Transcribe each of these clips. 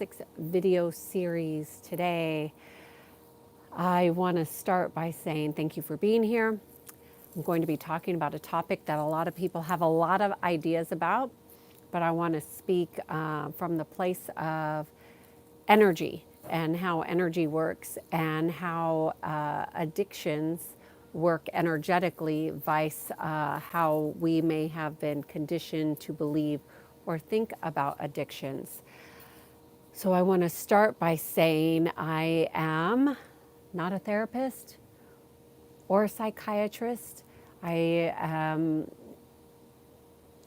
6 video series today. I want to start by saying thank you for being here. I'm going to be talking about a topic that a lot of people have a lot of ideas about, but I want to speak from the place of energy and how energy works and how addictions work energetically, vice how we may have been conditioned to believe or think about addictions. So I want to start by saying I am not a therapist or a psychiatrist. I am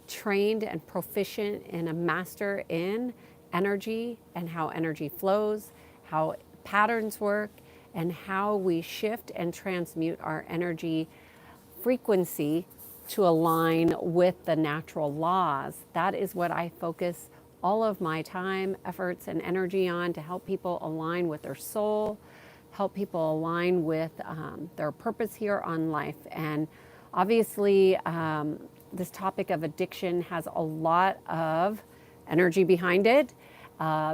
trained and proficient and a master in energy and how energy flows, how patterns work, and how we shift and transmute our energy frequency to align with the natural laws. That is what I focus all of my time, efforts, and energy on, to help people align with their soul, help people align with their purpose here on life. And obviously, this topic of addiction has a lot of energy behind it.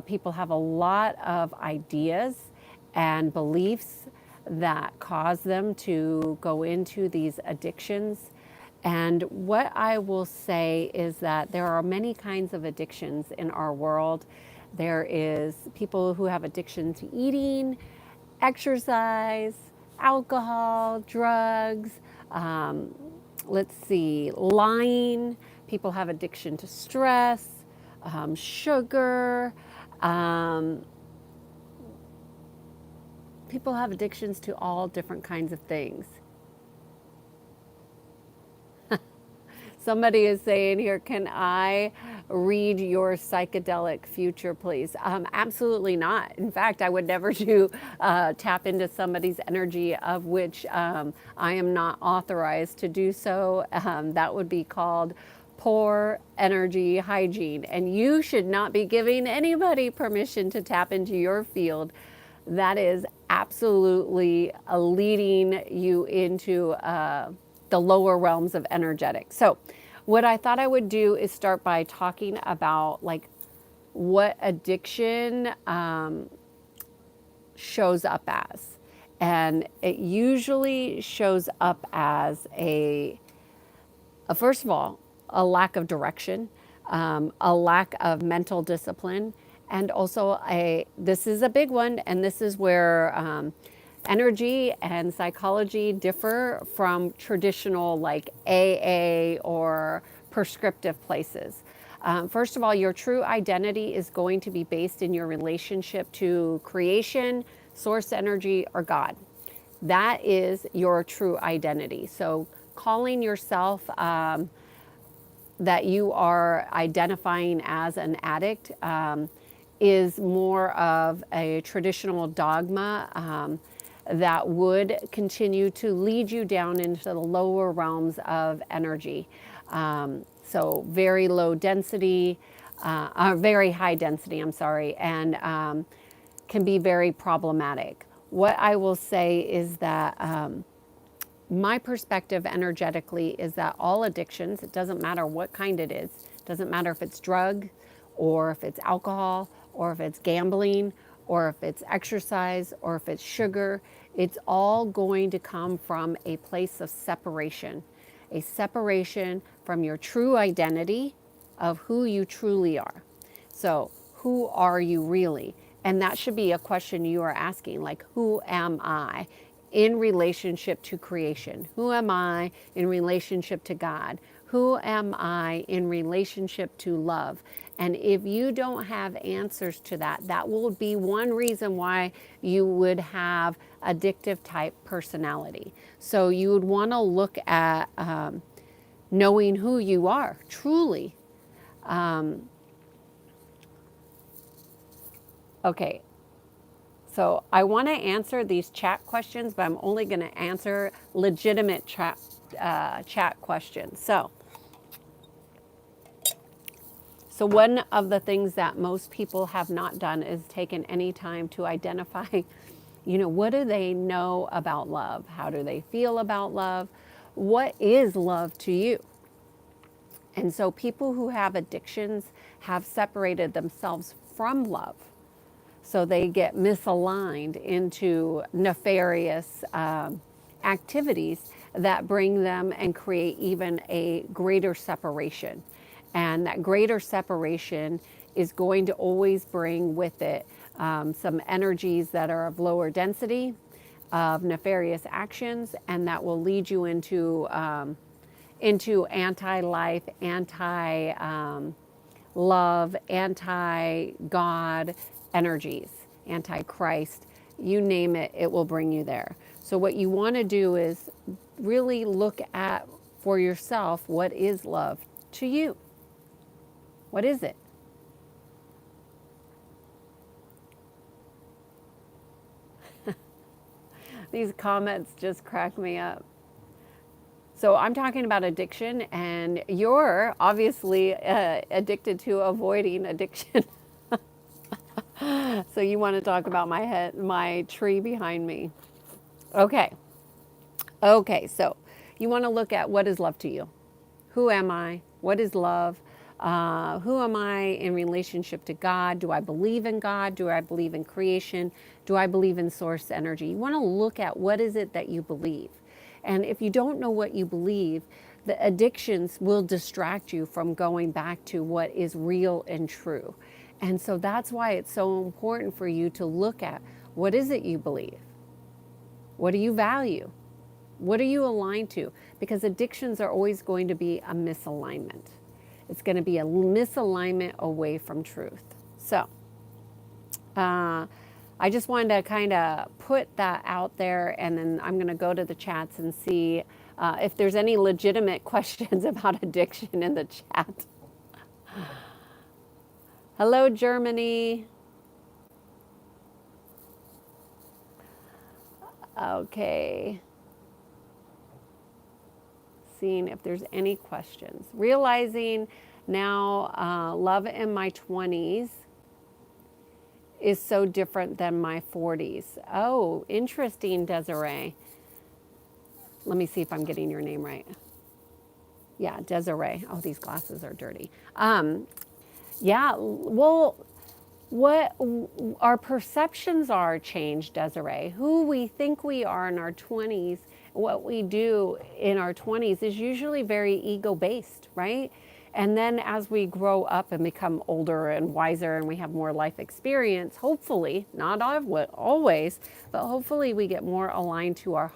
People have a lot of ideas and beliefs that cause them to go into these addictions. And what I will say is that there are many kinds of addictions in our world. There is people who have addiction to eating, exercise, alcohol, drugs, lying. People have addiction to stress, sugar. People have addictions to all different kinds of things. Somebody is saying here, can I read your psychedelic future, please? Absolutely not. In fact, I would never tap into somebody's energy of which I am not authorized to do so. That would be called poor energy hygiene. And you should not be giving anybody permission to tap into your field. That is absolutely leading you into the lower realms of energetic. So what I thought I would do is start by talking about like what addiction shows up as. And it usually shows up as first of all, a lack of direction, a lack of mental discipline, and also this is a big one, and this is where energy and psychology differ from traditional like AA or prescriptive places. First of all, your true identity is going to be based in your relationship to creation, source energy, or God. That is your true identity. So calling yourself that you are identifying as an addict is more of a traditional dogma that would continue to lead you down into the lower realms of energy. So very low density, very high density, I'm sorry, and can be very problematic. What I will say is that my perspective energetically is that all addictions, it doesn't matter what kind it is, it doesn't matter if it's drug or if it's alcohol or if it's gambling or if it's exercise or if it's sugar, it's all going to come from a place of separation, a separation from your true identity of who you truly are. So who are you really? And that should be a question you are asking, like, who am I in relationship to creation? Who am I in relationship to God? Who am I in relationship to love? And if you don't have answers to that, that will be one reason why you would have addictive type personality. So you would want to look at knowing who you are truly. Okay. So I want to answer these chat questions, but I'm only going to answer legitimate chat questions. So one of the things that most people have not done is taken any time to identify, what do they know about love? How do they feel about love? What is love to you? And so people who have addictions have separated themselves from love. So they get misaligned into nefarious activities that bring them and create even a greater separation. And that greater separation is going to always bring with it some energies that are of lower density, of nefarious actions, and that will lead you into anti-life, anti-love, anti-God energies, anti-Christ. You name it, it will bring you there. So what you want to do is really look at for yourself, what is love to you? What is it? These comments just crack me up. So I'm talking about addiction, and you're obviously addicted to avoiding addiction. So you want to talk about my tree behind me. Okay. Okay, so you want to look at, what is love to you? Who am I? What is love? Who am I in relationship to God? Do I believe in God? Do I believe in creation? Do I believe in source energy? You want to look at, what is it that you believe? And if you don't know what you believe, the addictions will distract you from going back to what is real and true. And so that's why it's so important for you to look at, what is it you believe? What do you value? What are you aligned to? Because addictions are always going to be a misalignment. It's going to be a misalignment away from truth. So I just wanted to kind of put that out there, and then I'm going to go to the chats and see if there's any legitimate questions about addiction in the chat. Hello, Germany. Okay. Seeing if there's any questions. Realizing now love in my 20s is so different than my 40s. Oh, interesting, Desiree. Let me see if I'm getting your name right. Yeah, Desiree. Oh, these glasses are dirty. Yeah, well, what our perceptions are changed, Desiree. Who we think we are in our 20s, what we do in our 20s is usually very ego-based, right? And then as we grow up and become older and wiser and we have more life experience, hopefully, not always, but hopefully we get more aligned to our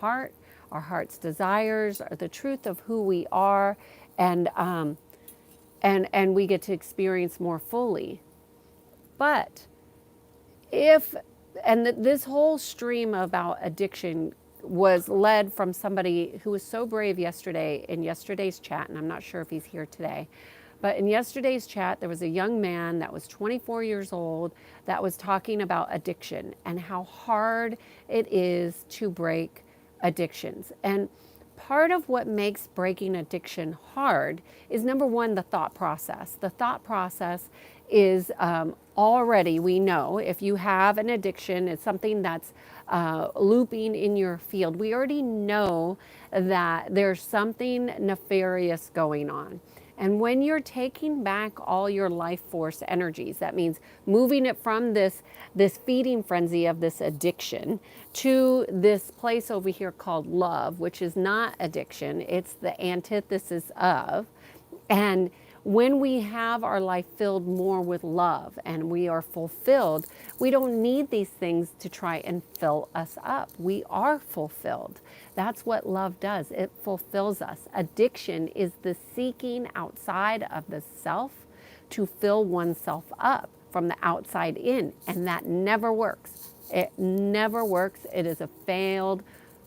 heart's desires, or the truth of who we are, and we get to experience more fully. But this whole stream about addiction was led from somebody who was so brave yesterday in yesterday's chat, and I'm not sure if he's here today, but in yesterday's chat, there was a young man that was 24 years old that was talking about addiction and how hard it is to break addictions. And part of what makes breaking addiction hard is, number one, the thought process. The thought process is already, we know, if you have an addiction, it's something that's looping in your field. We already know that there's something nefarious going on. And when you're taking back all your life force energies, that means moving it from this feeding frenzy of this addiction to this place over here called love, which is not addiction, it's the antithesis of. And when we have our life filled more with love and we are fulfilled, we don't need these things to try and fill us up. We are fulfilled. That's what love does. It fulfills us. Addiction is the seeking outside of the self to fill oneself up from the outside in, and that never works. It never works. It is a failed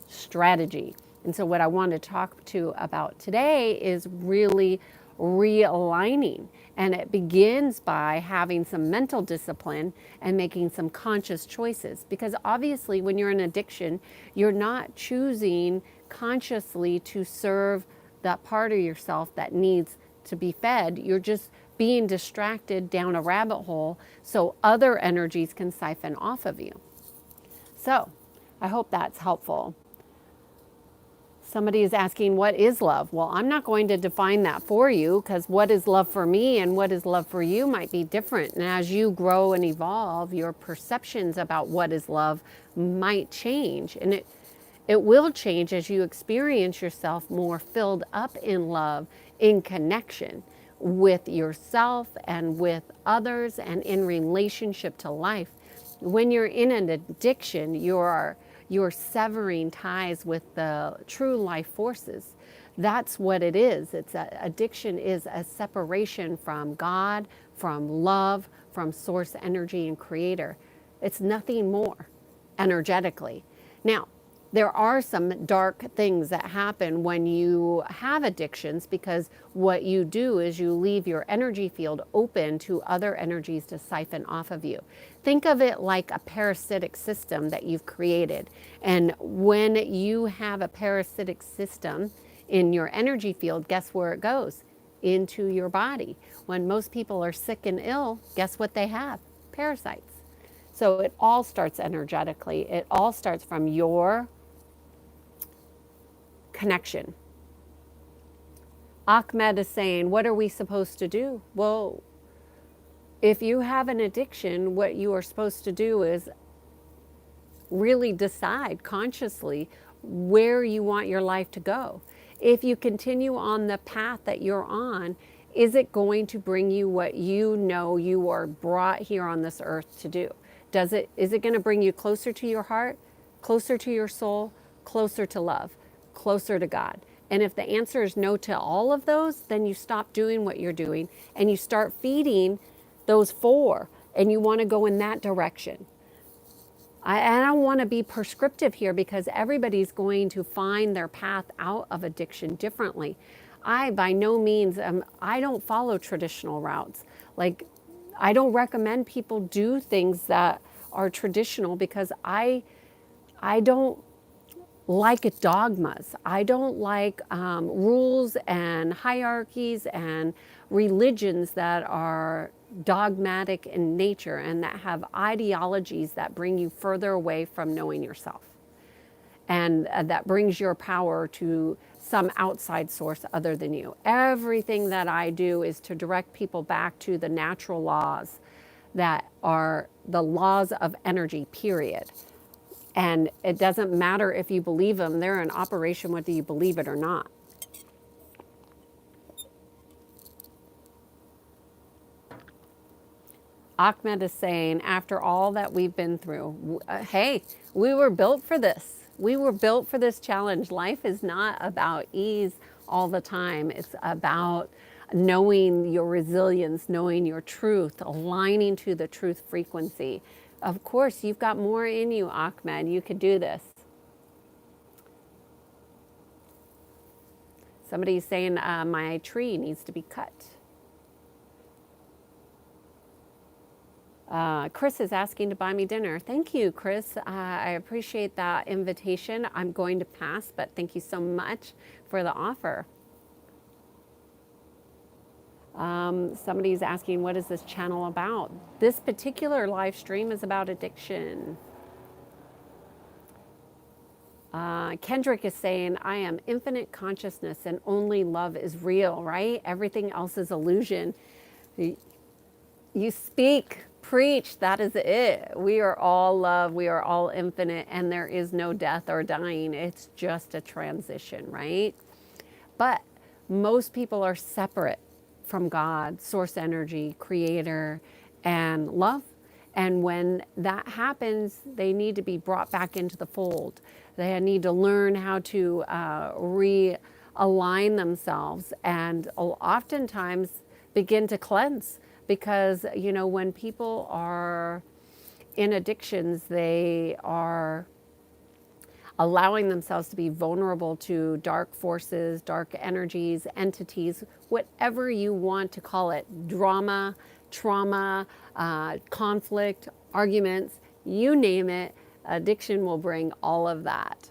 strategy. And so what I want to talk to about today is really realigning. And it begins by having some mental discipline and making some conscious choices. Because obviously when you're in addiction, you're not choosing consciously to serve that part of yourself that needs to be fed. You're just being distracted down a rabbit hole so other energies can siphon off of you. So I hope that's helpful. Somebody is asking, what is love? Well, I'm not going to define that for you, because what is love for me and what is love for you might be different. And as you grow and evolve, your perceptions about what is love might change. And it will change as you experience yourself more filled up in love, in connection with yourself and with others and in relationship to life. When you're in an addiction, you're severing ties with the true life forces. That's what it is. Addiction is a separation from God, from love, from source energy and creator. It's nothing more energetically. Now, there are some dark things that happen when you have addictions, because what you do is you leave your energy field open to other energies to siphon off of you. Think of it like a parasitic system that you've created. And when you have a parasitic system in your energy field, guess where it goes? Into your body. When most people are sick and ill, guess what they have? Parasites. So it all starts energetically. It all starts from your connection. Ahmed is saying, what are we supposed to do? Well, if you have an addiction, what you are supposed to do is really decide consciously where you want your life to go. If you continue on the path that you're on, is it going to bring you what you know you are brought here on this earth to do? Is it going to bring you closer to your heart, closer to your soul, closer to love, closer to God? And if the answer is no to all of those, then you stop doing what you're doing and you start feeding those four, and you want to go in that direction. I don't want to be prescriptive here, because everybody's going to find their path out of addiction differently. I, by no means, I don't follow traditional routes. Like, I don't recommend people do things that are traditional, because I don't like dogmas. I don't like rules and hierarchies and religions that are dogmatic in nature and that have ideologies that bring you further away from knowing yourself. And that brings your power to some outside source other than you. Everything that I do is to direct people back to the natural laws that are the laws of energy, period. And it doesn't matter if you believe them, they're in operation whether you believe it or not. Ahmed is saying, after all that we've been through, hey, we were built for this. We were built for this challenge. Life is not about ease all the time. It's about knowing your resilience, knowing your truth, aligning to the truth frequency. Of course, you've got more in you, Ahmed. You could do this. Somebody's saying my tree needs to be cut. Chris is asking to buy me dinner. Thank you, Chris. I appreciate that invitation. I'm going to pass, but thank you so much for the offer. Somebody's asking, what is this channel about? This particular live stream is about addiction. Kendrick is saying, I am infinite consciousness and only love is real, right? Everything else is illusion. You speak, preach, that is it. We are all love, we are all infinite, and there is no death or dying. It's just a transition, right? But most people are separate from God, source energy, creator, and love. And when that happens, they need to be brought back into the fold. They need to learn how to realign themselves and oftentimes begin to cleanse. Because, you know, when people are in addictions, they are allowing themselves to be vulnerable to dark forces, dark energies, entities, whatever you want to call it, drama, trauma, conflict, arguments, you name it, addiction will bring all of that.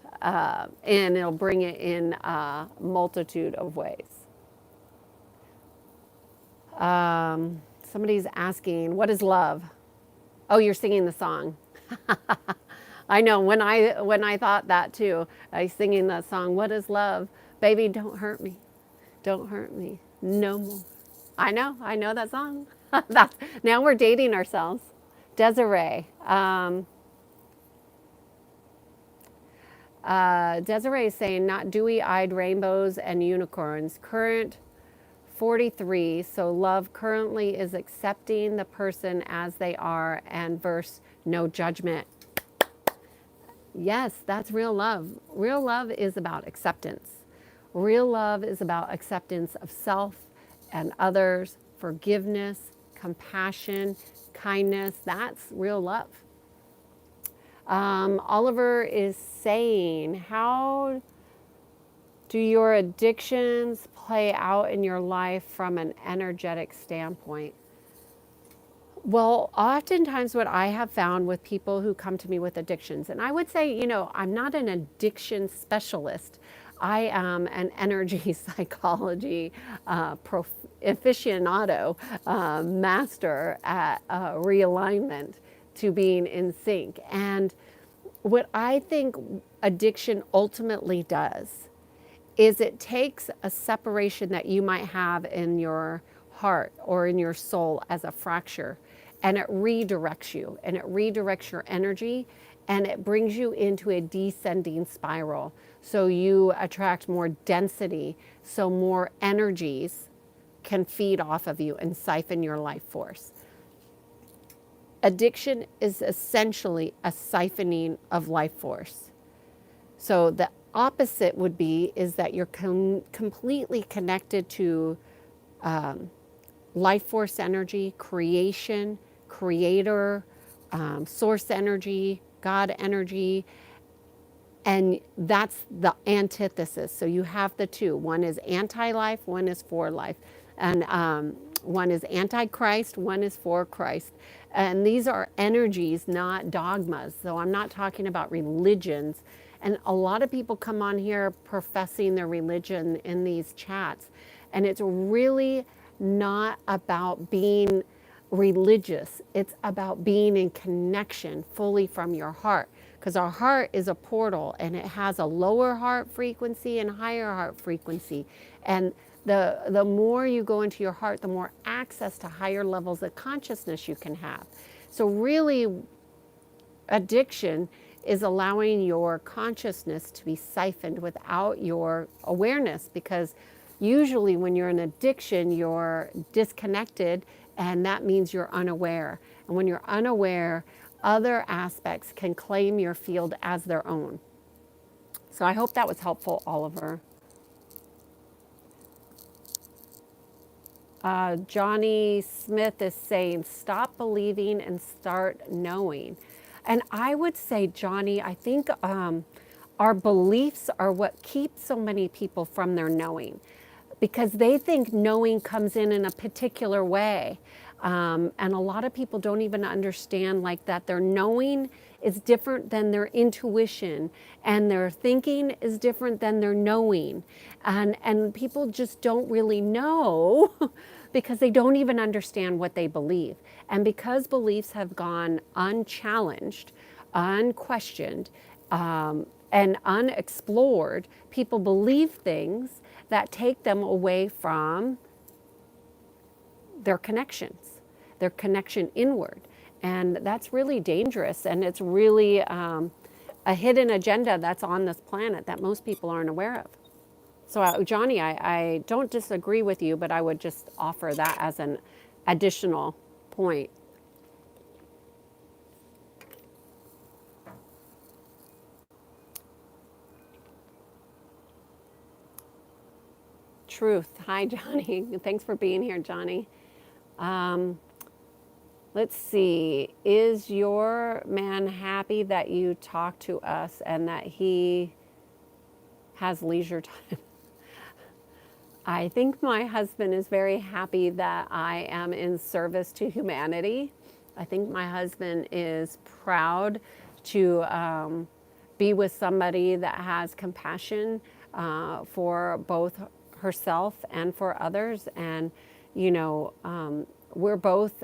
And it'll bring it in a multitude of ways. Somebody's asking, what is love? Oh, you're singing the song. I know when I thought that too. I was singing that song, "What is love? Baby, don't hurt me. Don't hurt me no more." I know that song. That's, now we're dating ourselves. Desiree. Desiree is saying, not dewy-eyed rainbows and unicorns. Current 43, so love currently is accepting the person as they are and verse no judgment. Yes, that's real love. Real love is about acceptance. Real love is about acceptance of self and others, forgiveness, compassion, kindness. That's real love. Oliver is saying, how do your addictions play out in your life from an energetic standpoint? Well, oftentimes what I have found with people who come to me with addictions, and I would say, I'm not an addiction specialist. I am an energy psychology aficionado, master at realignment to being in sync. And what I think addiction ultimately does is it takes a separation that you might have in your heart or in your soul as a fracture, and it redirects you, and it redirects your energy, and it brings you into a descending spiral. So you attract more density, so more energies can feed off of you and siphon your life force. Addiction is essentially a siphoning of life force. So the opposite would be is that you're completely connected to life force energy, creation, creator, source energy, God energy, and that's the antithesis. So you have the two. One is anti-life, one is for life. And one is anti-Christ, one is for Christ. And these are energies, not dogmas. So I'm not talking about religions. And a lot of people come on here professing their religion in these chats. And it's really not about being religious. It's about being in connection fully from your heart. Because our heart is a portal, and it has a lower heart frequency and higher heart frequency. And the more you go into your heart, the more access to higher levels of consciousness you can have. So really, addiction is allowing your consciousness to be siphoned without your awareness, because usually when you're in addiction, you're disconnected, and that means you're unaware. And when you're unaware, other aspects can claim your field as their own. So I hope that was helpful, Oliver. Johnny Smith is saying, stop believing and start knowing. And I would say, Johnny, I think our beliefs are what keeps so many people from their knowing, because they think knowing comes in a particular way. And a lot of people don't even understand like that their knowing is different than their intuition, and their thinking is different than their knowing. And people just don't really know because they don't even understand what they believe. And because beliefs have gone unchallenged, unquestioned, and unexplored, people believe things that take them away from their connections, their connection inward. And that's really dangerous. And it's really a hidden agenda that's on this planet that most people aren't aware of. So, Johnny, I don't disagree with you, but I would just offer that as an additional point. Truth. Hi, Johnny. Thanks for being here, Johnny. Let's see. Is your man happy that you talk to us and that he has leisure time? I think my husband is very happy that I am in service to humanity. I think my husband is proud to be with somebody that has compassion for both herself and for others. And, we're both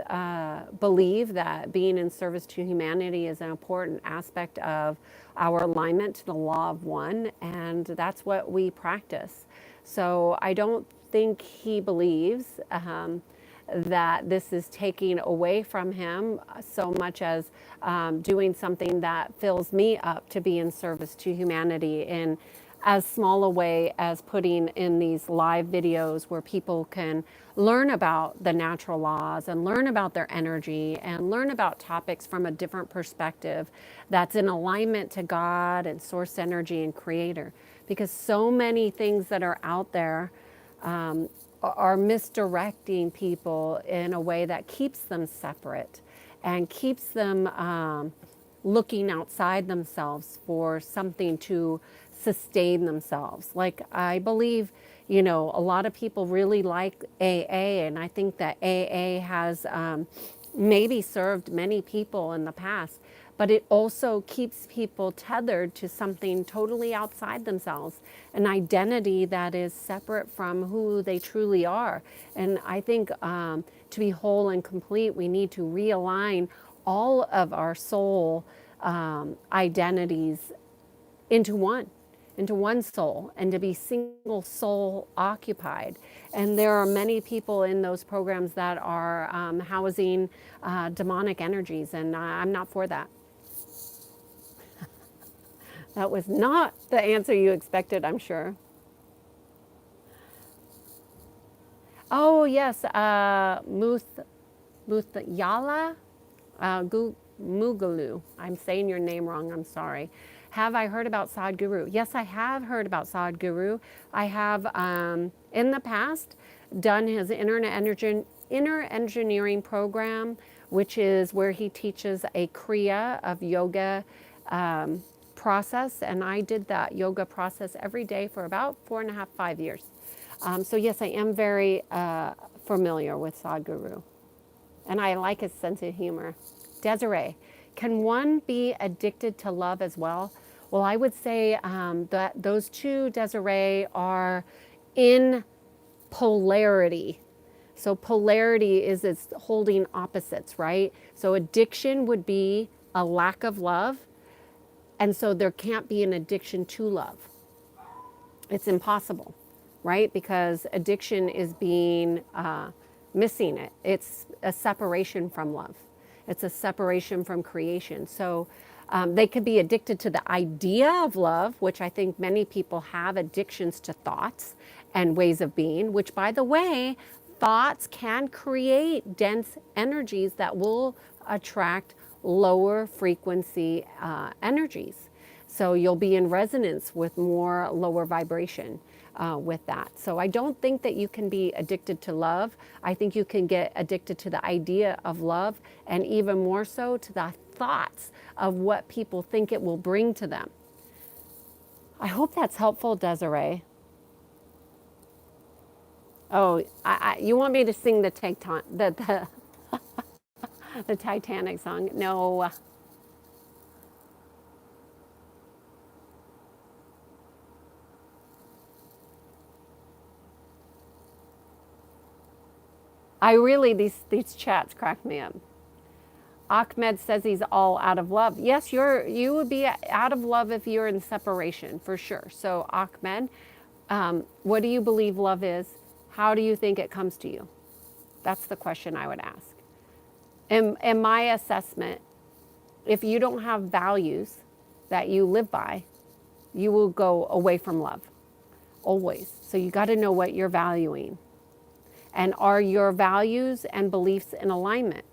believe that being in service to humanity is an important aspect of our alignment to the law of one, and that's what we practice. So I don't think he believes that this is taking away from him so much as doing something that fills me up to be in service to humanity in as small a way as putting in these live videos where people can learn about the natural laws and learn about their energy and learn about topics from a different perspective that's in alignment to God and source energy and creator. Because so many things that are out there are misdirecting people in a way that keeps them separate and keeps them looking outside themselves for something to sustain themselves. Like, I believe, a lot of people really like AA, and I think that AA has maybe served many people in the past, but it also keeps people tethered to something totally outside themselves, an identity that is separate from who they truly are. And I think to be whole and complete, we need to realign all of our soul identities into one soul, and to be single soul occupied. And there are many people in those programs that are housing demonic energies, and I'm not for that. That was not the answer you expected, I'm sure. Oh, yes, Muthyala Mugalu. I'm saying your name wrong, I'm sorry. Have I heard about Sadhguru? Yes, I have heard about Sadhguru. I have, in the past, done his inner engineering program, which is where he teaches a Kriya of yoga process. And I did that yoga process every day for about 4.5, 5 years. So yes, I am very familiar with Sadhguru. And I like his sense of humor. Desiree, can one be addicted to love as well? Well, I would say that those two, Desiree, are in polarity. So polarity is it's holding opposites, right? So addiction would be a lack of love, and so there can't be an addiction to love. It's impossible, right? Because addiction is being missing it. It's a separation from love. It's a separation from creation. So they could be addicted to the idea of love, which I think many people have addictions to thoughts and ways of being, which, by the way, thoughts can create dense energies that will attract lower frequency energies. So you'll be in resonance with more lower vibration with that. So I don't think that you can be addicted to love. I think you can get addicted to the idea of love, and even more so to the thoughts of what people think it will bring to them. I hope that's helpful, Desiree. Oh, you want me to sing the the Titanic song? No. I really, these chats crack me up. Ahmed says he's all out of love. Yes, you would be out of love if you're in separation, for sure. So Ahmed, what do you believe love is? How do you think it comes to you? That's the question I would ask. In my assessment, if you don't have values that you live by, you will go away from love, always. So you got to know what you're valuing. And are your values and beliefs in alignment?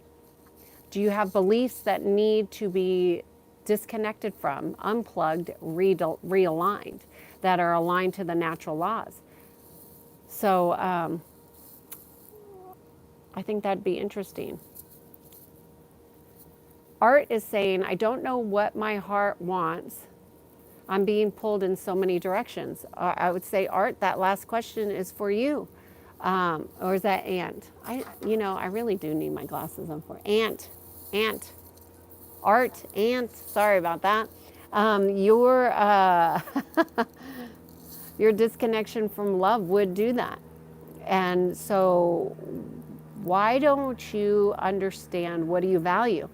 Do you have beliefs that need to be disconnected from, unplugged, realigned, that are aligned to the natural laws? So I think that'd be interesting. Art is saying, I don't know what my heart wants. I'm being pulled in so many directions. I would say, Art, that last question is for you. Or is that Ant? I really do need my glasses on for Ant, Art, Ant. Sorry about that. Your disconnection from love would do that, and so Why don't you understand, what do you value?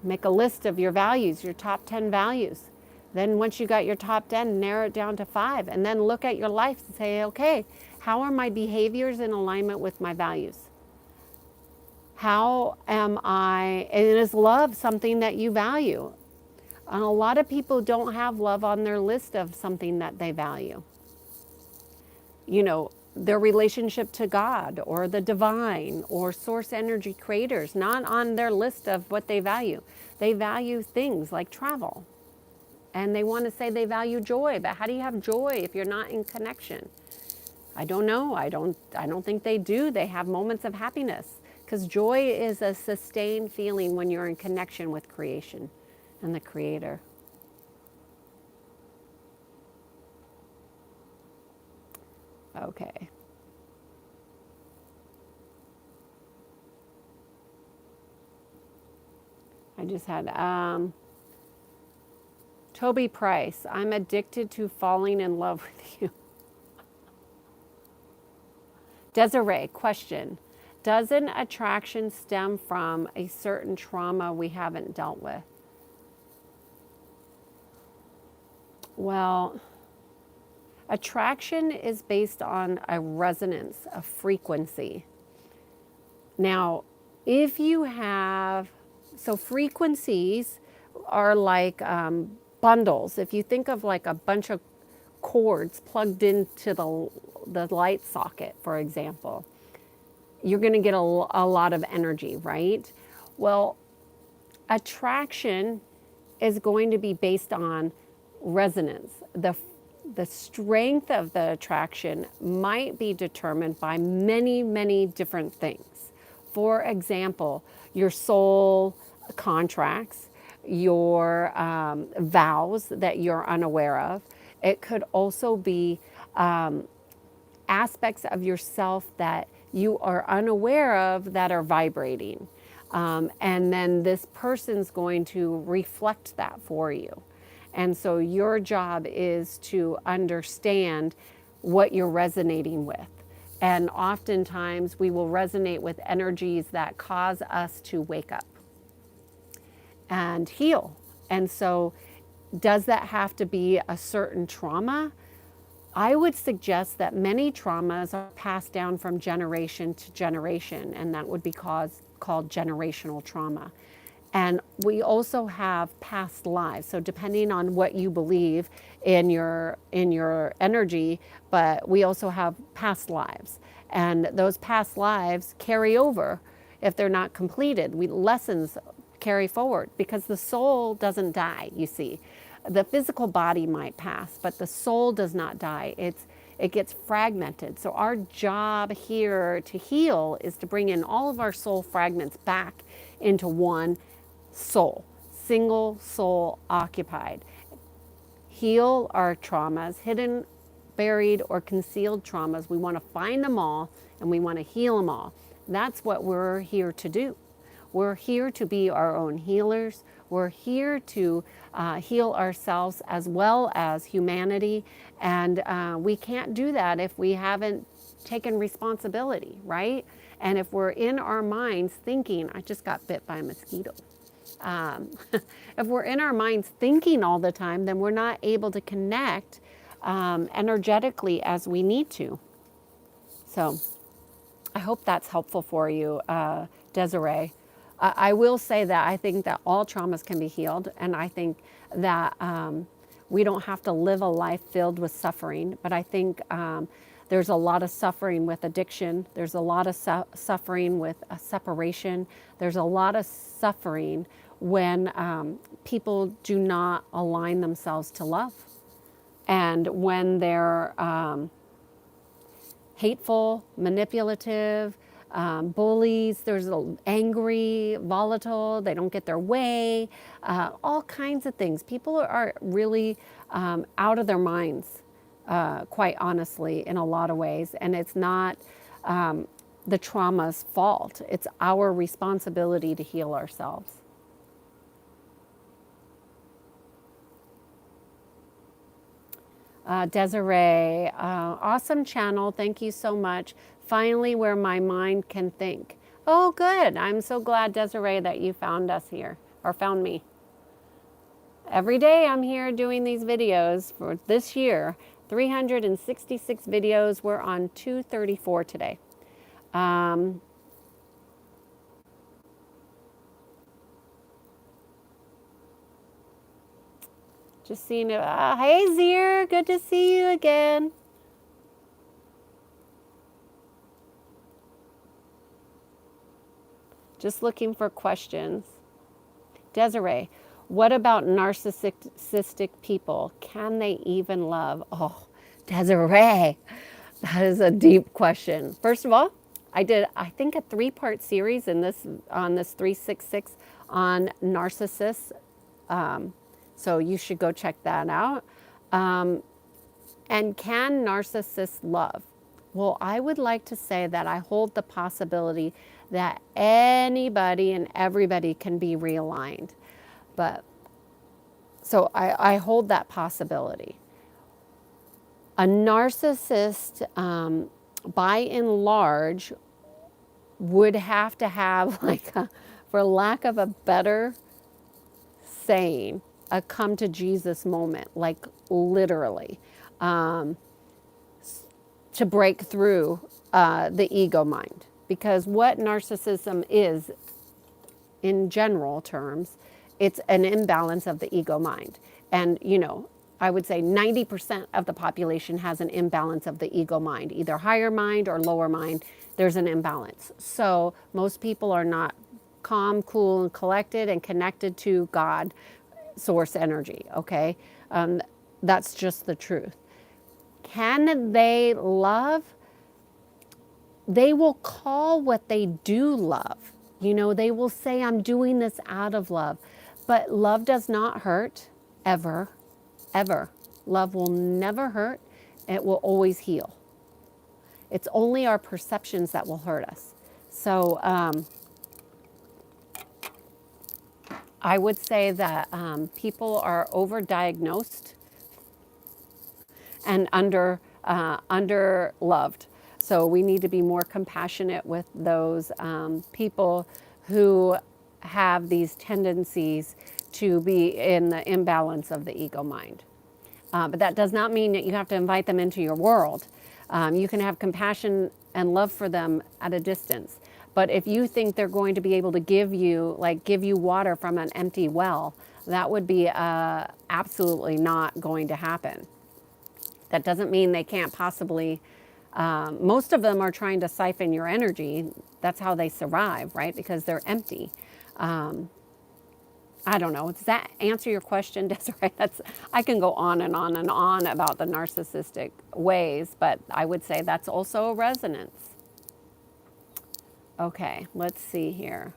Make a list of your values, your top 10 values. Then once you got your top 10, narrow it down to 5, and then look at your life and say, okay, how are my behaviors in alignment with my values? How am I, and is love something that you value? And a lot of people don't have love on their list of something that they value. You know, their relationship to God or the divine or source energy creators, not on their list of what they value. They value things like travel. And they want to say they value joy, but how do you have joy if you're not in connection? I don't know. I don't think they do. They have moments of happiness, because joy is a sustained feeling when you're in connection with creation and the creator. Okay. I just had Toby Price. I'm addicted to falling in love with you. Desiree, question. Doesn't attraction stem from a certain trauma we haven't dealt with? Well, attraction is based on a resonance, a frequency. Now, if you have, so frequencies are like bundles. If you think of like a bunch of cords plugged into the light socket, for example, you're going to get a lot of energy, right? Well, attraction is going to be based on resonance. The strength of the attraction might be determined by many, many different things. For example, your soul contracts, your vows that you're unaware of. It could also be aspects of yourself that you are unaware of that are vibrating. And then this person's going to reflect that for you. And so your job is to understand what you're resonating with. And oftentimes we will resonate with energies that cause us to wake up and heal. And so does that have to be a certain trauma? I would suggest that many traumas are passed down from generation to generation, and that would be called generational trauma. And we also have past lives. So depending on what you believe in your energy, but we also have past lives. And those past lives carry over if they're not completed. Lessons carry forward because the soul doesn't die, you see. The physical body might pass, but the soul does not die. It gets fragmented. So our job here to heal is to bring in all of our soul fragments back into one soul, single soul occupied. Heal our traumas, hidden, buried, or concealed traumas. We want to find them all and we want to heal them all. That's what we're here to do. We're here to be our own healers. We're here to heal ourselves as well as humanity. And we can't do that if we haven't taken responsibility, right? And if we're in our minds thinking, I just got bit by a mosquito. If we're in our minds thinking all the time, then we're not able to connect energetically as we need to. So I hope that's helpful for you, Desiree. I will say that I think that all traumas can be healed, and I think that we don't have to live a life filled with suffering, but I think there's a lot of suffering with addiction. There's a lot of suffering with separation. There's a lot of suffering when people do not align themselves to love. And when they're hateful, manipulative, bullies, there's angry, volatile, they don't get their way, all kinds of things. People are really out of their minds, quite honestly, in a lot of ways. And it's not the trauma's fault. It's our responsibility to heal ourselves. Desiree, awesome channel. Thank you so much. Finally, where my mind can think. Oh, good. I'm so glad, Desiree, that you found us here, or found me. Every day I'm here doing these videos for this year. 366 videos. We're on 234 today. Just seeing it. Hey, Zier. Good to see you again. Just looking for questions. Desiree, what about narcissistic people? Can they even love? Oh, Desiree, that is a deep question. First of all, I did, I think, a 3-part series in this on this 366 on narcissists. So you should go check that out. And can narcissists love? Well, I would like to say that I hold the possibility that anybody and everybody can be realigned. But so I hold that possibility. A narcissist, by and large, would have to have, like, for lack of a better saying, a come to Jesus moment, like literally, to break through the ego mind. Because what narcissism is, in general terms, it's an imbalance of the ego mind. And, you know, I would say 90% of the population has an imbalance of the ego mind, either higher mind or lower mind. There's an imbalance. So most people are not calm, cool, and collected and connected to God, source energy, okay? That's just the truth. Can they love? They will call what they do love. You know, they will say, I'm doing this out of love. But love does not hurt, ever, ever. Love will never hurt. It will always heal. It's only our perceptions that will hurt us. So I would say that people are overdiagnosed and under loved. So we need to be more compassionate with those people who have these tendencies to be in the imbalance of the ego mind. But that does not mean that you have to invite them into your world. You can have compassion and love for them at a distance. But if you think they're going to be able to give you water from an empty well, that would be absolutely not going to happen. That doesn't mean they can't possibly, most of them are trying to siphon your energy. That's how they survive, right? Because they're empty. I don't know. Does that answer your question, Desiree? I can go on and on and on about the narcissistic ways, but I would say that's also a resonance. Okay, let's see here.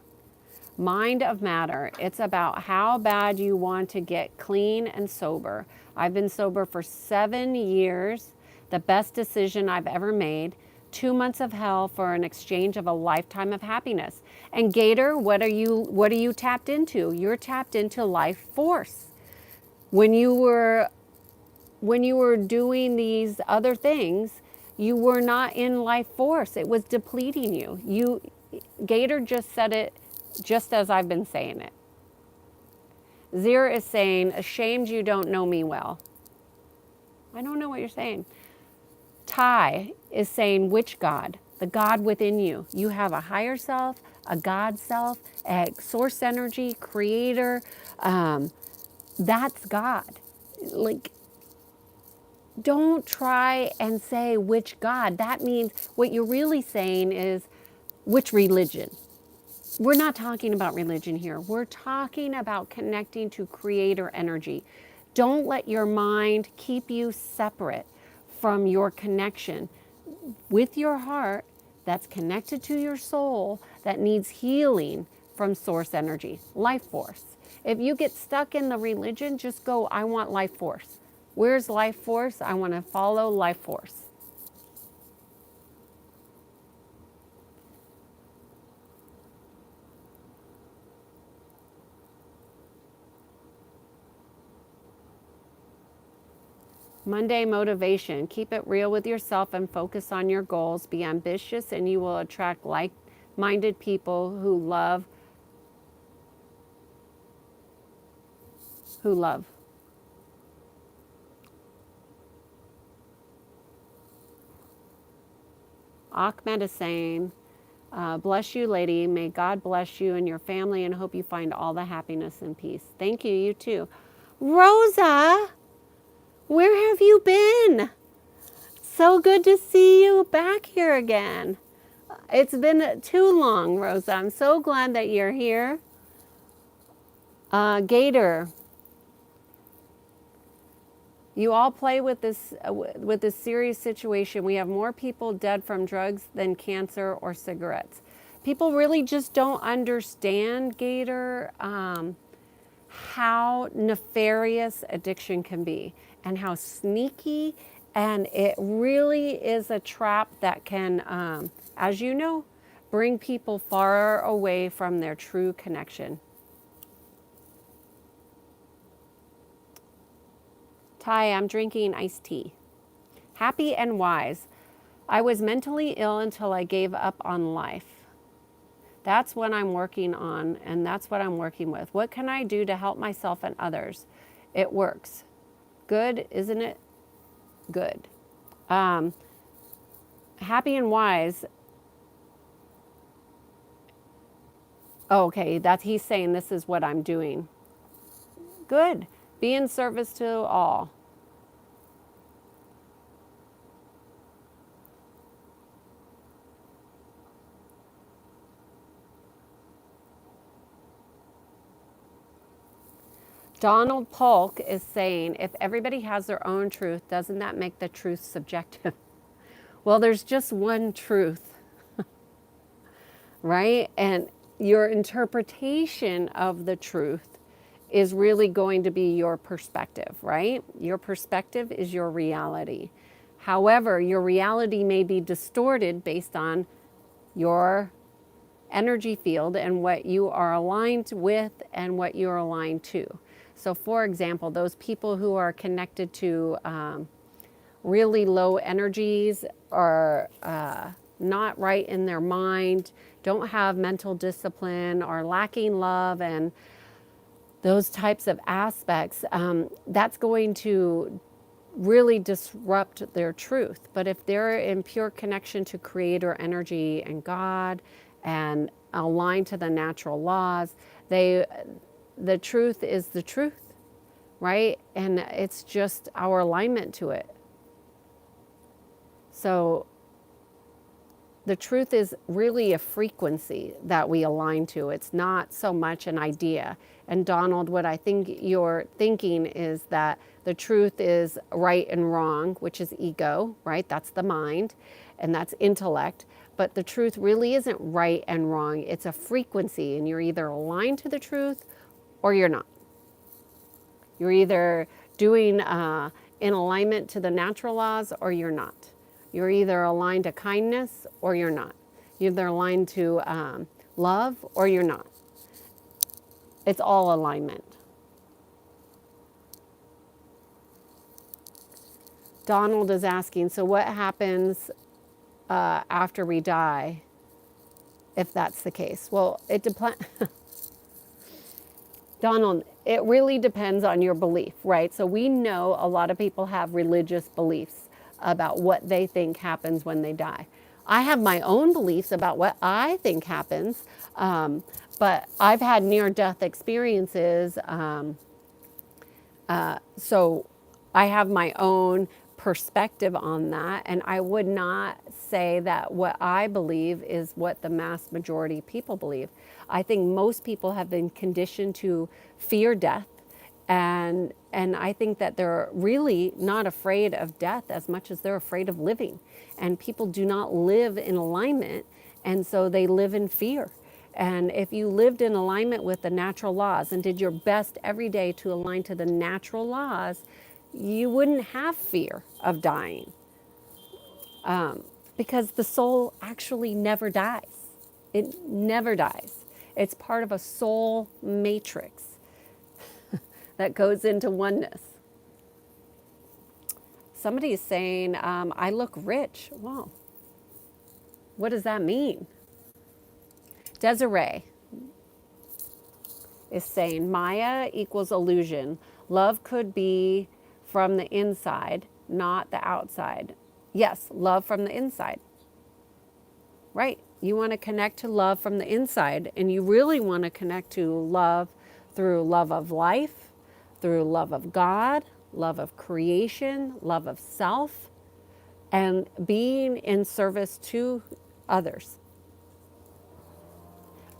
Mind of matter. It's about how bad you want to get clean and sober. I've been sober for 7 years. The best decision I've ever made. 2 months of hell for an exchange of a lifetime of happiness. And Gator, what are you tapped into? You're tapped into life force. When you were doing these other things, you were not in life force. It was depleting you. Gator just said it just as I've been saying it. Zira is saying, ashamed you don't know me well. I don't know what you're saying. Ty is saying, which God? The God within you. You have a higher self, a God self, a source energy, creator. That's God. Like, don't try and say which God. That means what you're really saying is which religion. We're not talking about religion here. We're talking about connecting to creator energy. Don't let your mind keep you separate from your connection with your heart that's connected to your soul that needs healing from source energy, life force. If you get stuck in the religion, just go, I want life force. Where's life force? I want to follow life force. Monday motivation. Keep it real with yourself and focus on your goals. Be ambitious and you will attract like-minded people who love. Ahmed is saying, bless you, lady. May God bless you and your family and hope you find all the happiness and peace. Thank you, you too. Rosa, where have you been? So good to see you back here again. It's been too long, Rosa. I'm so glad that you're here. Gator, you all play with this serious situation. We have more people dead from drugs than cancer or cigarettes. People really just don't understand, Gator, how nefarious addiction can be and how sneaky, and it really is a trap that can, as you know, bring people far away from their true connection. Ty, I'm drinking iced tea. Happy and wise. I was mentally ill until I gave up on life. That's what I'm working on, and that's what I'm working with. What can I do to help myself and others? It works. Good, isn't it? Good. Happy and wise. Oh, okay, that's he's saying this is what I'm doing. Good. Be in service to all. Donald Polk is saying, if everybody has their own truth, doesn't that make the truth subjective? Well, there's just one truth, right? And your interpretation of the truth is really going to be your perspective, right? Your perspective is your reality. However, your reality may be distorted based on your energy field and what you are aligned with and what you're aligned to. So for example, those people who are connected to really low energies are not right in their mind, don't have mental discipline, are lacking love and those types of aspects, that's going to really disrupt their truth. But if they're in pure connection to creator energy and God and aligned to the natural laws, the truth is the truth, right? And it's just our alignment to it. So the truth is really a frequency that we align to. It's not so much an idea. And Donald, what I think you're thinking is that the truth is right and wrong, which is ego, right? That's the mind, and that's intellect. But the truth really isn't right and wrong. It's a frequency, and you're either aligned to the truth or you're not. You're either doing in alignment to the natural laws or you're not. You're either aligned to kindness or you're not. You're either aligned to love or you're not. It's all alignment. Donald is asking, so what happens after we die, if that's the case? Well, it depends. Donald, it really depends on your belief, right? So we know a lot of people have religious beliefs about what they think happens when they die. I have my own beliefs about what I think happens, but I've had near-death experiences, so I have my own perspective on that, and I would not say that what I believe is what the mass majority of people believe. I think most people have been conditioned to fear death, and I think that they're really not afraid of death as much as they're afraid of living. And people do not live in alignment, and so they live in fear. And if you lived in alignment with the natural laws and did your best every day to align to the natural laws, you wouldn't have fear of dying, because the soul actually never dies. It never dies. It's part of a soul matrix that goes into oneness. Somebody is saying, I look rich. Wow. What does that mean? Desiree is saying, Maya equals illusion. Love could be from the inside, not the outside. Yes, love from the inside. Right. You want to connect to love from the inside, and you really want to connect to love through love of life, through love of God, love of creation, love of self, and being in service to others.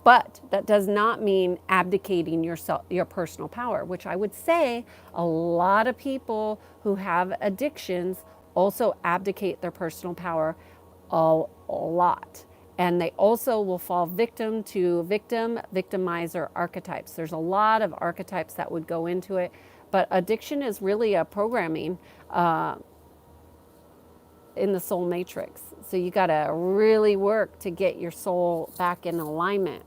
But that does not mean abdicating your personal power, which I would say a lot of people who have addictions also abdicate their personal power a lot. And they also will fall victim to victimizer archetypes. There's a lot of archetypes that would go into it, but addiction is really a programming in the soul matrix. So you got to really work to get your soul back in alignment.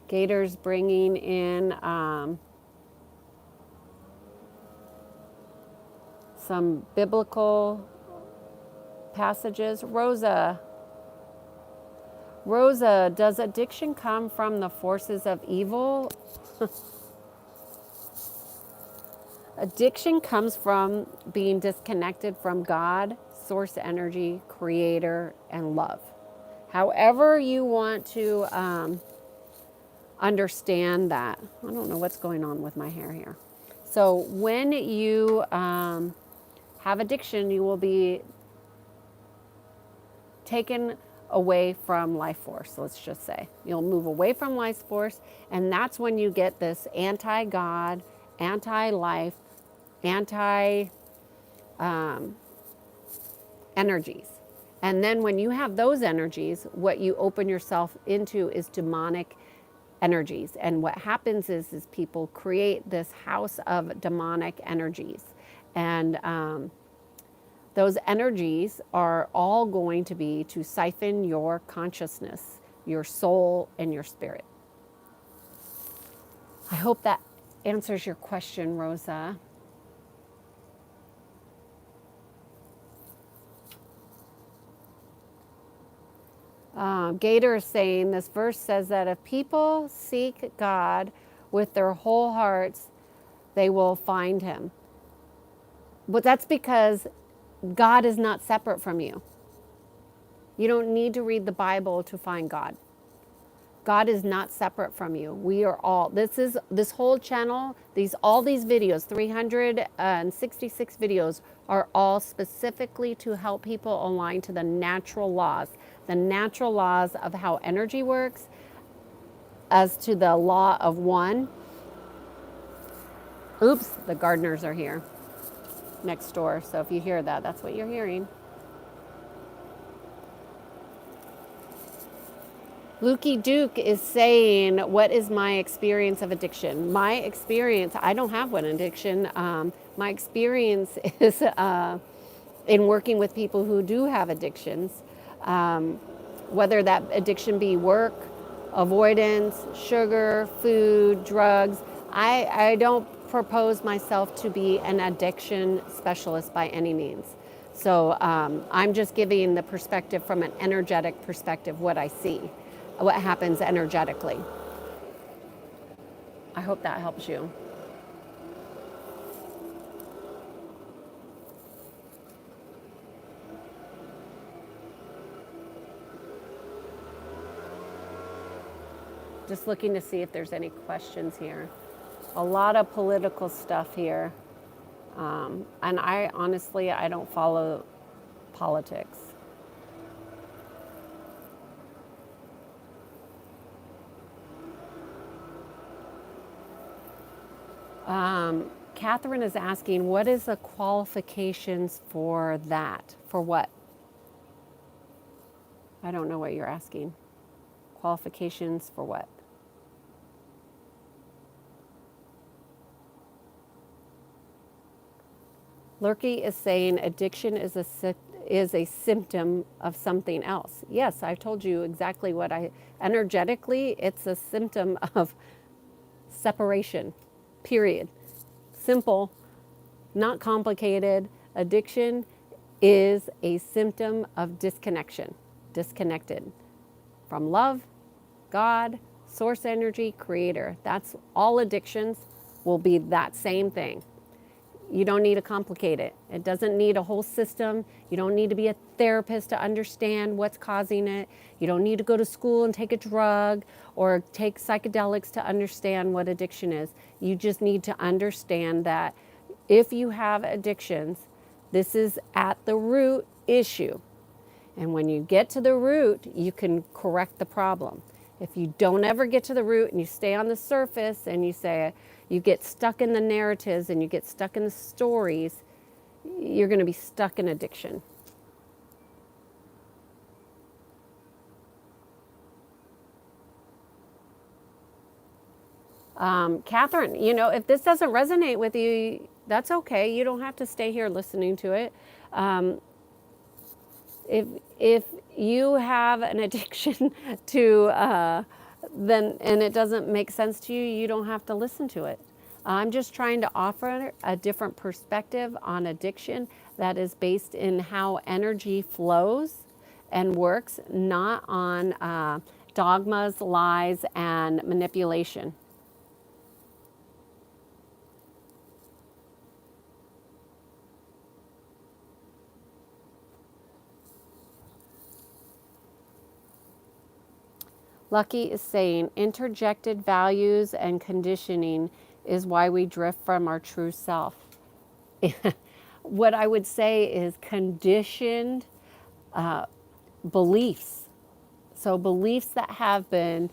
Gator's bringing in some biblical passages. Rosa, does addiction come from the forces of evil? Addiction comes from being disconnected from God, source energy, creator, and love. However you want to understand that. I don't know what's going on with my hair here. So when you have addiction, you will be taken away from life force, let's just say. You'll move away from life force, and that's when you get this anti-God, anti-life, anti-energies. And then when you have those energies, what you open yourself into is demonic energies. And what happens is people create this house of demonic energies. And those energies are all going to be to siphon your consciousness, your soul, and your spirit. I hope that answers your question, Rosa. Gator is saying this verse says that if people seek God with their whole hearts, they will find him. But that's because God is not separate from you. You don't need to read the Bible to find God. God is not separate from you. We are all, this whole channel, all these videos, 366 videos are all specifically to help people align to the natural laws of how energy works, as to the law of one. Oops, the gardeners are here next door. So if you hear that, that's what you're hearing. Lukey Duke is saying, what is my experience of addiction? My experience, I don't have one addiction. My experience is in working with people who do have addictions, whether that addiction be work, avoidance, sugar, food, drugs. I don't propose myself to be an addiction specialist by any means. So I'm just giving the perspective from an energetic perspective, what I see, what happens energetically. I hope that helps you. Just looking to see if there's any questions here. A lot of political stuff here. And I honestly, I don't follow politics. Catherine is asking, what is the qualifications for that? For what? I don't know what you're asking. Qualifications for what? Lurky is saying addiction is a symptom of something else. Yes, I told you exactly what energetically, it's a symptom of separation, period. Simple. Not complicated. Addiction is a symptom of disconnection, disconnected from love, God, source energy, creator. That's all addictions will be that same thing. You don't need to complicate it. It doesn't need a whole system. You don't need to be a therapist to understand what's causing it. You don't need to go to school and take a drug or take psychedelics to understand what addiction is. You just need to understand that if you have addictions, this is at the root issue. And when you get to the root, you can correct the problem. If you don't ever get to the root and you stay on the surface and you say, you get stuck in the narratives and you get stuck in the stories, you're going to be stuck in addiction. Catherine, you know, if this doesn't resonate with you, that's okay. You don't have to stay here listening to it. If you have an addiction to then and it doesn't make sense to you, you don't have to listen to it. I'm just trying to offer a different perspective on addiction that is based in how energy flows and works, not on dogmas, lies, and manipulation. Lucky is saying interjected values and conditioning is why we drift from our true self. What I would say is conditioned beliefs. So, beliefs that have been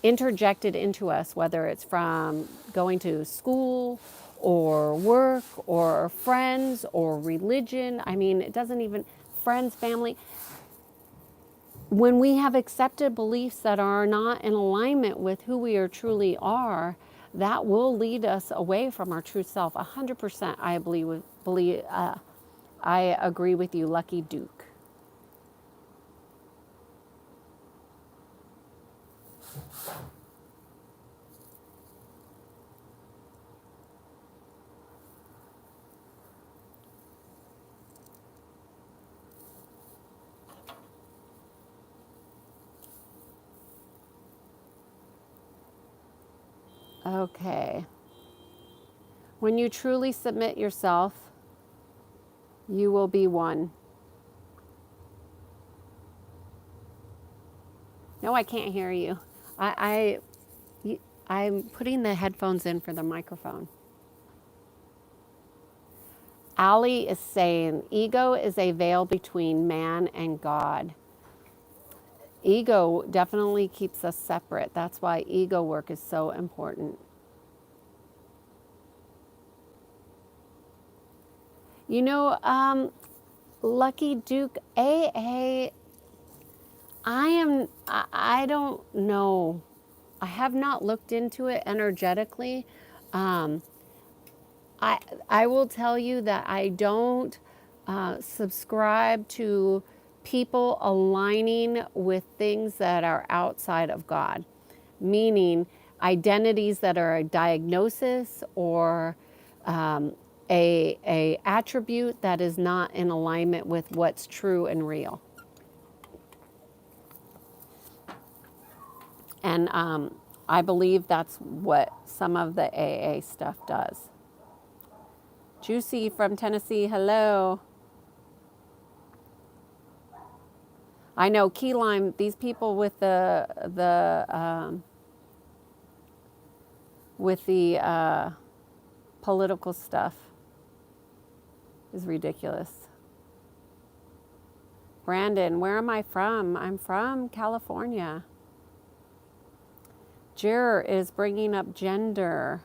interjected into us, whether it's from going to school or work or friends or religion. I mean, it doesn't even, friends, family. When we have accepted beliefs that are not in alignment with who we are truly are, that will lead us away from our true self. 100%, I agree with you, Lucky Duke. Okay. When you truly submit yourself, you will be one. No, I can't hear you. I'm putting the headphones in for the microphone. Ali is saying, ego is a veil between man and God. Ego definitely keeps us separate. That's why ego work is so important. You know, Lucky Duke, AA, I don't know. I have not looked into it energetically. I will tell you that I don't subscribe to people aligning with things that are outside of God, meaning identities that are a diagnosis or a attribute that is not in alignment with what's true and real. And I believe that's what some of the AA stuff does. Juicy from Tennessee, hello. I know key lime. These people with the political stuff is ridiculous. Brandon, where am I from? I'm from California. Jer is bringing up gender.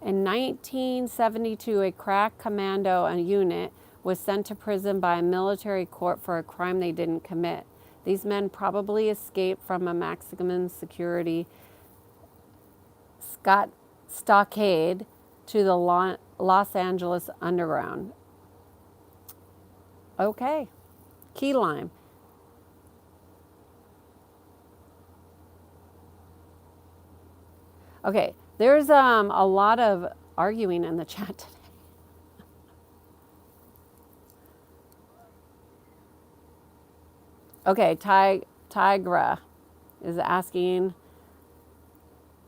In 1972, a crack commando unit was sent to prison by a military court for a crime they didn't commit. These men probably escaped from a maximum security stockade to the Los Angeles underground. Okay. Key lime. Okay. There's a lot of arguing in the chat today. Okay, Tigra is asking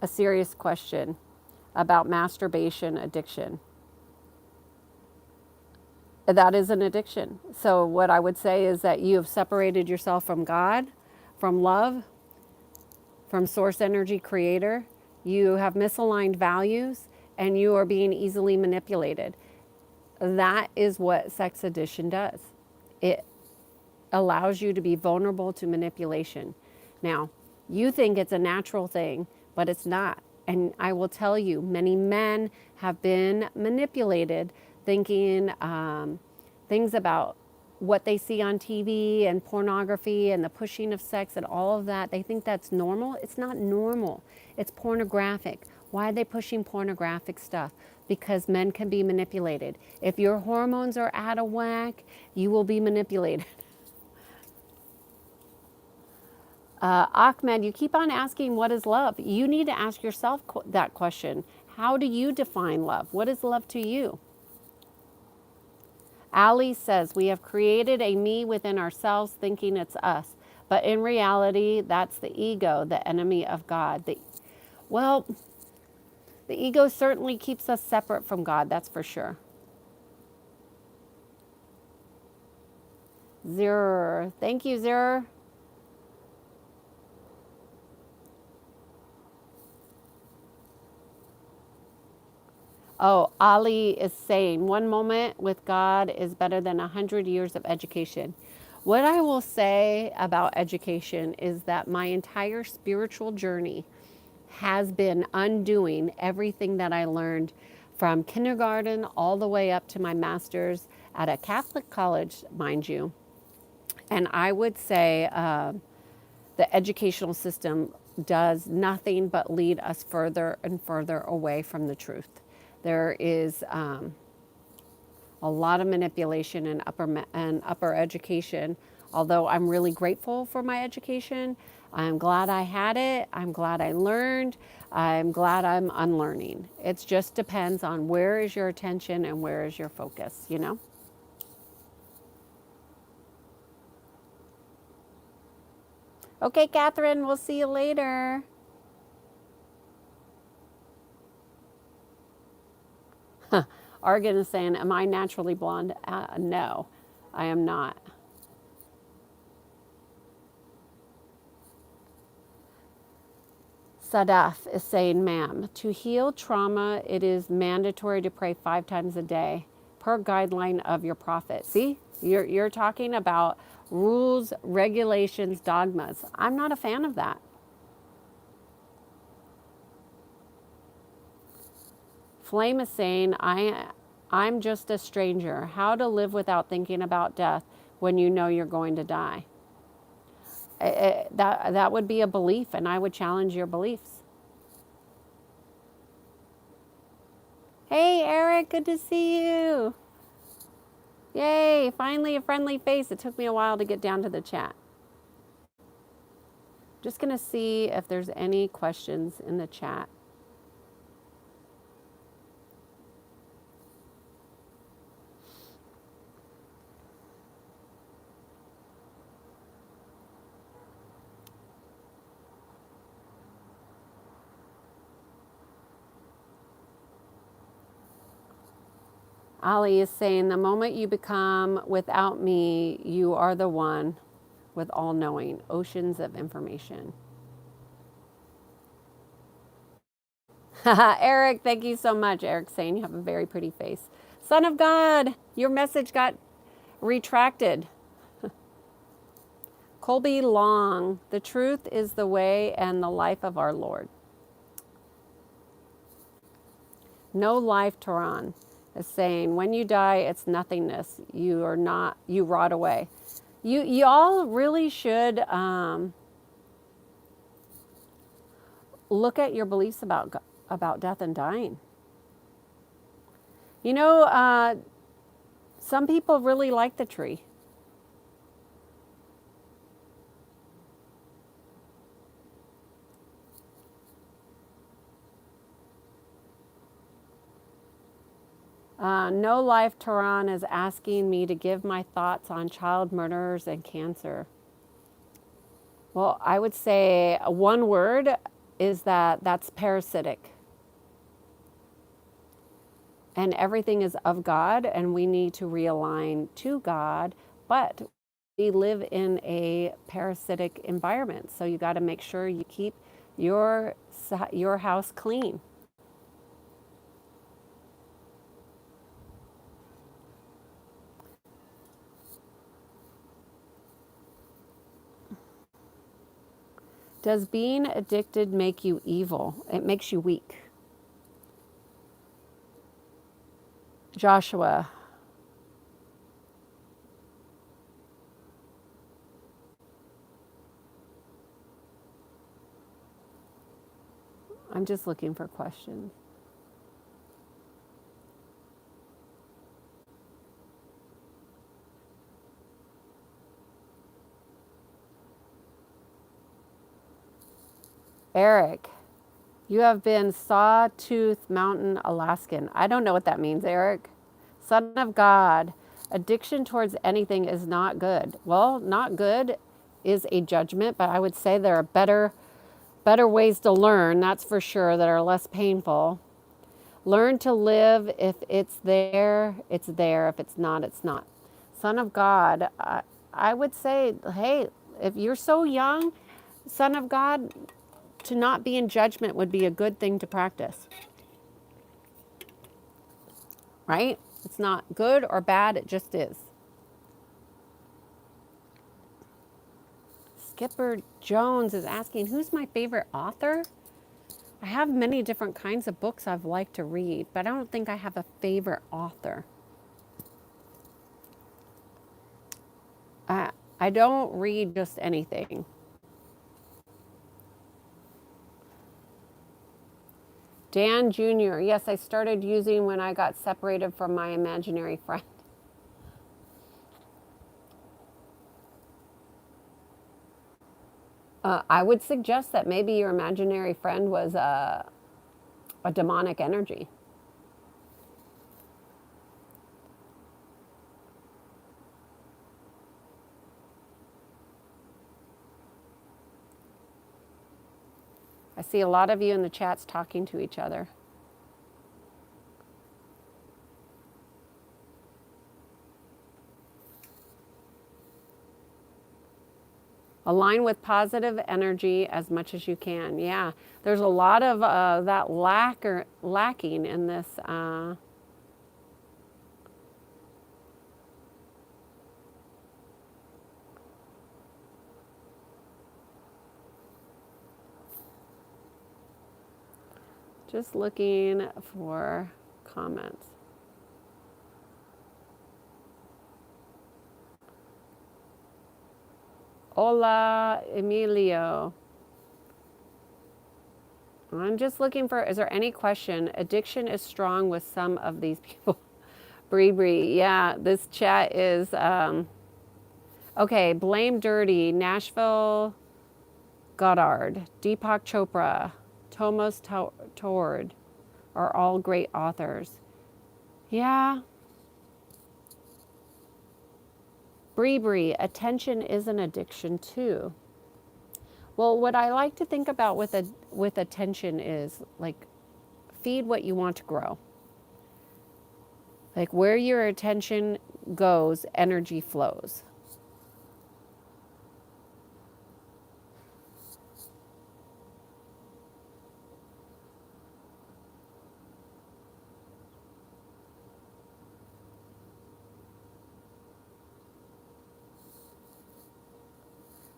a serious question about masturbation addiction. That is an addiction. So what I would say is that you have separated yourself from God, from love, from source energy creator. You have misaligned values and you are being easily manipulated. That is what sex addiction does. It allows you to be vulnerable to manipulation. Now, you think it's a natural thing, but it's not. And I will tell you, many men have been manipulated thinking things about what they see on TV and pornography and the pushing of sex and all of that. They think that's normal. It's not normal. It's pornographic. Why are they pushing pornographic stuff? Because men can be manipulated. If your hormones are out of whack, you will be manipulated. Ahmed, you keep on asking, what is love? You need to ask yourself that question. How do you define love? What is love to you? Ali says, we have created a me within ourselves thinking it's us. But in reality, that's the ego, the enemy of God. Well, the ego certainly keeps us separate from God, that's for sure. Zero. Thank you, Zero. Oh, Ali is saying 1 moment with God is better than 100 years of education. What I will say about education is that my entire spiritual journey has been undoing everything that I learned from kindergarten all the way up to my master's at a Catholic college, mind you. And I would say the educational system does nothing but lead us further and further away from the truth. There is a lot of manipulation in upper education. Although I'm really grateful for my education, I'm glad I had it. I'm glad I learned. I'm glad I'm unlearning. It just depends on where is your attention and where is your focus, you know? Okay, Catherine, we'll see you later. Argan is saying, am I naturally blonde? No, I am not. Sadaf is saying, ma'am, to heal trauma, it is mandatory to pray 5 times a day per guideline of your prophet. See, you're talking about rules, regulations, dogmas. I'm not a fan of that. Flame is saying, I'm just a stranger. How to live without thinking about death when you know you're going to die. That would be a belief, and I would challenge your beliefs. Hey, Eric, good to see you. Yay, finally a friendly face. It took me a while to get down to the chat. Just going to see if there's any questions in the chat. Ali is saying, the moment you become without me, you are the one with all knowing, oceans of information. Eric, thank you so much. Eric saying you have a very pretty face. Son of God, your message got retracted. Colby Long, the truth is the way and the life of our Lord. No Life Tehran is saying, when you die, it's nothingness. You are not, you rot away. You all really should look at your beliefs about death and dying. You know, some people really like the tree. No Life Tehran is asking me to give my thoughts on child murderers and cancer. Well, I would say one word is that's parasitic. And everything is of God, and we need to realign to God, but we live in a parasitic environment. So you got to make sure you keep your house clean. Does being addicted make you evil? It makes you weak. Joshua. I'm just looking for questions. Eric, you have been Sawtooth Mountain Alaskan. I don't know what that means, Eric. Son of God, addiction towards anything is not good. Well, not good is a judgment, but I would say there are better ways to learn, that's for sure, that are less painful. Learn to live. If it's there, it's there. If it's not, it's not. Son of God, I would say, hey, if you're so young, Son of God, to not be in judgment would be a good thing to practice. Right? It's not good or bad, it just is. Skipper Jones is asking, who's my favorite author? I have many different kinds of books I've liked to read, but I don't think I have a favorite author. I don't read just anything. Dan Jr., yes, I started using when I got separated from my imaginary friend. I would suggest that maybe your imaginary friend was a demonic energy. I see a lot of you in the chats talking to each other. Align with positive energy as much as you can. Yeah, there's a lot of that lacking in this. Just looking for comments. Hola, Emilio. I'm just looking for, is there any question? Addiction is strong with some of these people. Bree Bree, yeah, this chat is, okay, Blame Dirty, Nashville Goddard, Deepak Chopra, Thomas Tord are all great authors. Yeah. Bree Bree, attention is an addiction too. Well, what I like to think about with attention is like feed what you want to grow. Like where your attention goes, energy flows.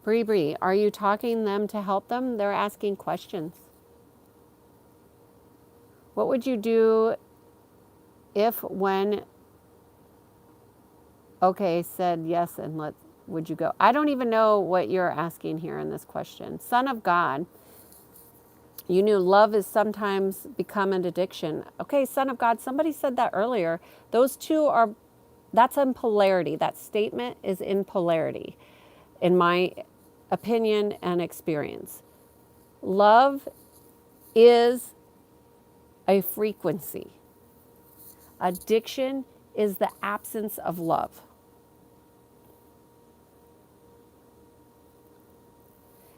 Bree Bree, are you talking them to help them? They're asking questions. What would you do if when okay said yes and would you go? I don't even know what you're asking here in this question. Son of God, you knew love is sometimes become an addiction. Okay, Son of God, somebody said that earlier. Those two are, that's in polarity. That statement is in polarity, in my opinion and experience. Love is a frequency. Addiction is the absence of love.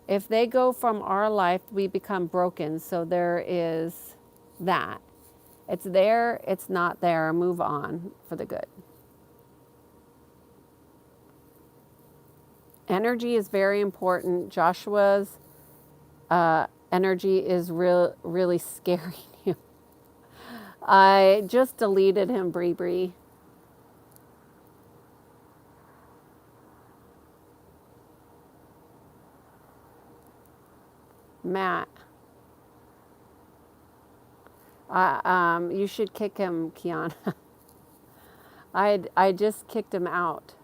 If they go from our life, we become broken. So there is that. It's there, it's not there. Move on for the good. Energy is very important. Joshua's energy is really scaring you. I just deleted him, Bree Bree. Matt. You should kick him, Kiana. I just kicked him out.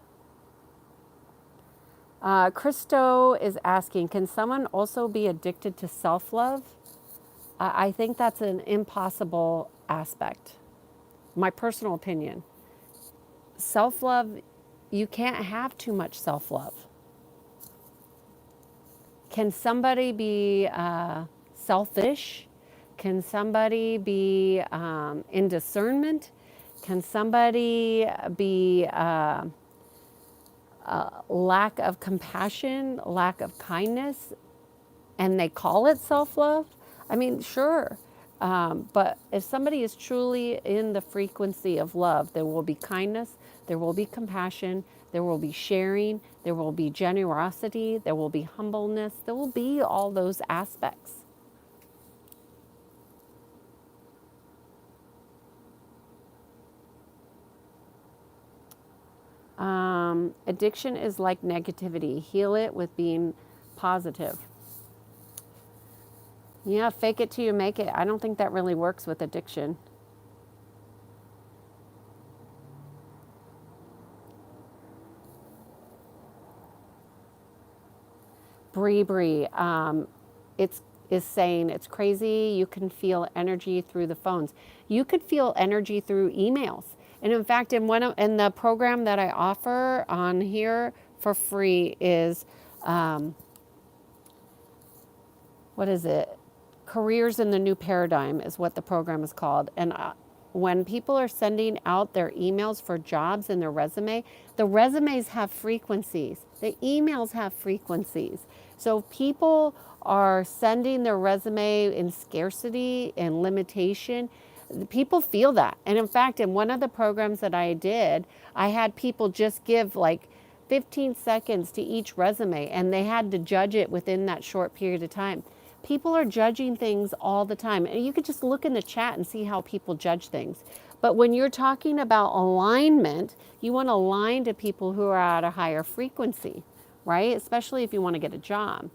Christo is asking, can someone also be addicted to self-love? I think that's an impossible aspect. My personal opinion. Self-love, you can't have too much self-love. Can somebody be selfish? Can somebody be in discernment? Can somebody be lack of compassion, lack of kindness, and they call it self-love? I mean, sure. But if somebody is truly in the frequency of love, there will be kindness, there will be compassion, there will be sharing, there will be generosity, there will be humbleness, there will be all those aspects. Addiction is like negativity. Heal it with being positive. Yeah, fake it till you make it. I don't think that really works with addiction. Bree Bree, it's is saying it's crazy. You can feel energy through the phones. You could feel energy through emails. And in fact, in the program that I offer on here for free is, what is it? Careers in the New Paradigm is what the program is called. And when people are sending out their emails for jobs in their resume, the resumes have frequencies. The emails have frequencies. So people are sending their resume in scarcity and limitation. People feel that. And in fact, in one of the programs that I did, I had people just give like 15 seconds to each resume, and they had to judge it within that short period of time. People are judging things all the time. And you could just look in the chat and see how people judge things. But when you're talking about alignment, you want to align to people who are at a higher frequency, right? Especially if you want to get a job.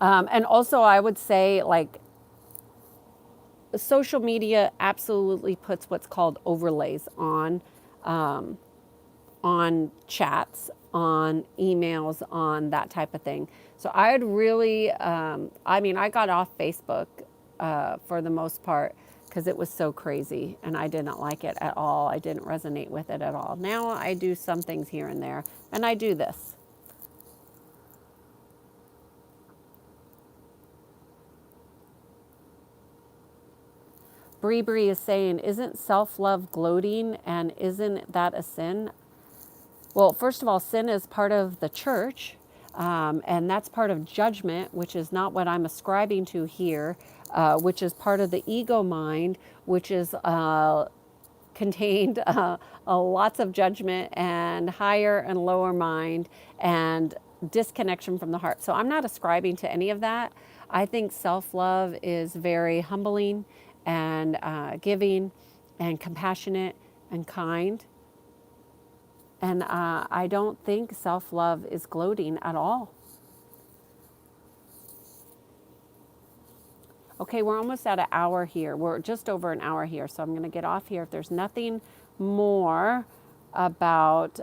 And also, I would say, like, social media absolutely puts what's called overlays on chats, on emails, on that type of thing. So I'd really, I got off Facebook for the most part because it was so crazy and I didn't like it at all. I didn't resonate with it at all. Now I do some things here and there, and I do this. Bree Bree is saying, isn't self-love gloating, and isn't that a sin? Well, first of all, sin is part of the church, and that's part of judgment, which is not what I'm ascribing to here, which is part of the ego mind, which is contained lots of judgment and higher and lower mind and disconnection from the heart. So I'm not ascribing to any of that. I think self-love is very humbling and giving and compassionate and kind. And I don't think self-love is gloating at all. Okay, we're almost at an hour here. We're just over an hour here, so I'm going to get off here. If there's nothing more about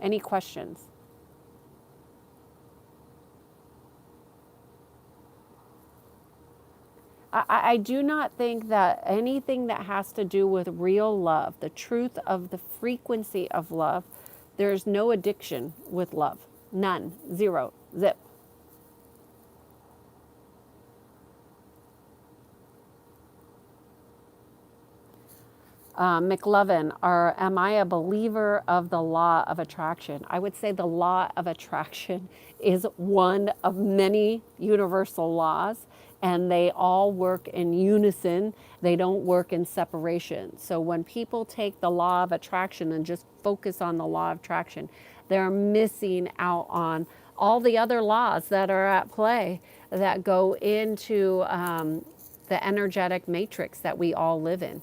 any questions. I do not think that anything that has to do with real love, the truth of the frequency of love, there's no addiction with love. None. Zero. Zip. McLovin, am I a believer of the law of attraction? I would say the law of attraction is one of many universal laws, and they all work in unison. They don't work in separation. So when people take the law of attraction and just focus on the law of attraction, they're missing out on all the other laws that are at play that go into the energetic matrix that we all live in.